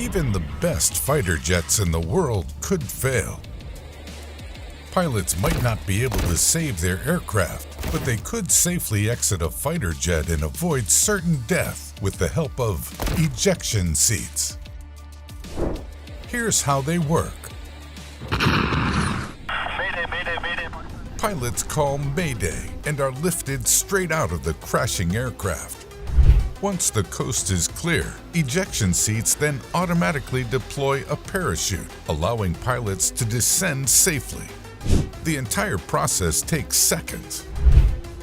Even the best fighter jets in the world could fail. Pilots might not be able to save their aircraft, but they could safely exit a fighter jet and avoid certain death with the help of ejection seats. Here's how they work. Pilots call Mayday and are lifted straight out of the crashing aircraft. Once the coast is clear, ejection seats then automatically deploy a parachute, allowing pilots to descend safely. The entire process takes seconds.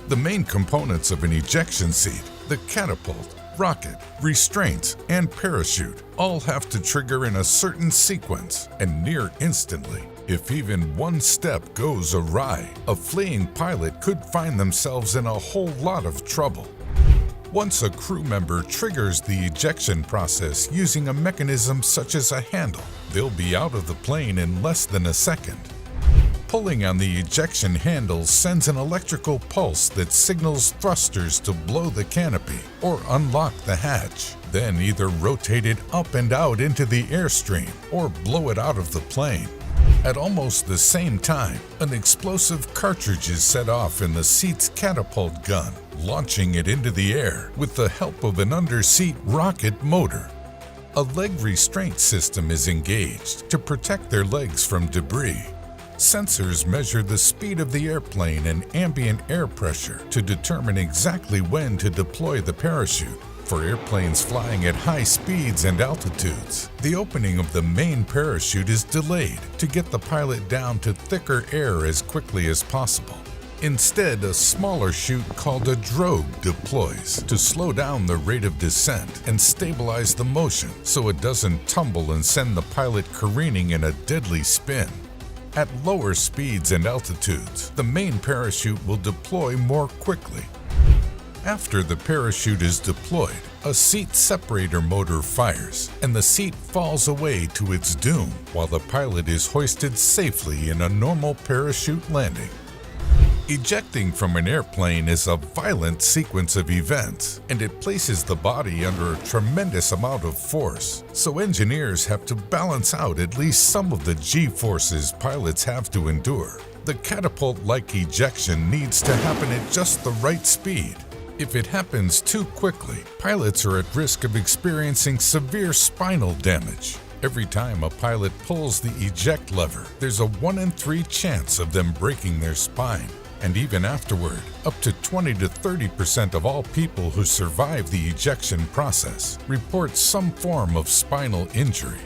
The main components of an ejection seat, the catapult, rocket, restraints, and parachute, all have to trigger in a certain sequence and near instantly. If even one step goes awry, a fleeing pilot could find themselves in a whole lot of trouble. Once a crew member triggers the ejection process using a mechanism such as a handle, they'll be out of the plane in less than a second. Pulling on the ejection handle sends an electrical pulse that signals thrusters to blow the canopy or unlock the hatch, then either rotate it up and out into the airstream or blow it out of the plane. At almost the same time, an explosive cartridge is set off in the seat's catapult gun, launching it into the air with the help of an underseat rocket motor. A leg restraint system is engaged to protect their legs from debris. Sensors measure the speed of the airplane and ambient air pressure to determine exactly when to deploy the parachute. For airplanes flying at high speeds and altitudes, the opening of the main parachute is delayed to get the pilot down to thicker air as quickly as possible. Instead, a smaller chute called a drogue deploys to slow down the rate of descent and stabilize the motion so it doesn't tumble and send the pilot careening in a deadly spin. At lower speeds and altitudes, the main parachute will deploy more quickly. After the parachute is deployed, a seat separator motor fires and the seat falls away to its doom while the pilot is hoisted safely in a normal parachute landing. Ejecting from an airplane is a violent sequence of events, and it places the body under a tremendous amount of force, so engineers have to balance out at least some of the G-forces pilots have to endure. The catapult-like ejection needs to happen at just the right speed. If it happens too quickly, pilots are at risk of experiencing severe spinal damage. Every time a pilot pulls the eject lever, there's a 1 in 3 chance of them breaking their spine. And even afterward, up to 20 to 30% of all people who survive the ejection process report some form of spinal injury.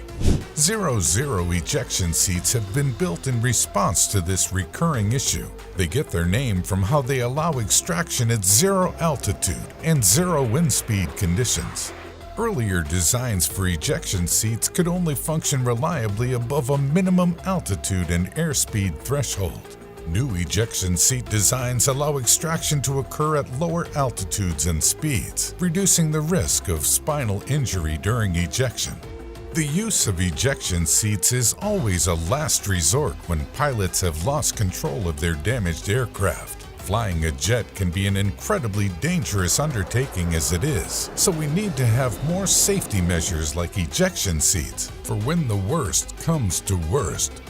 0-0 ejection seats have been built in response to this recurring issue. They get their name from how they allow extraction at 0 altitude and 0 wind speed conditions. Earlier designs for ejection seats could only function reliably above a minimum altitude and airspeed threshold. New ejection seat designs allow extraction to occur at lower altitudes and speeds, reducing the risk of spinal injury during ejection. The use of ejection seats is always a last resort when pilots have lost control of their damaged aircraft. Flying a jet can be an incredibly dangerous undertaking as it is, so we need to have more safety measures like ejection seats for when the worst comes to worst.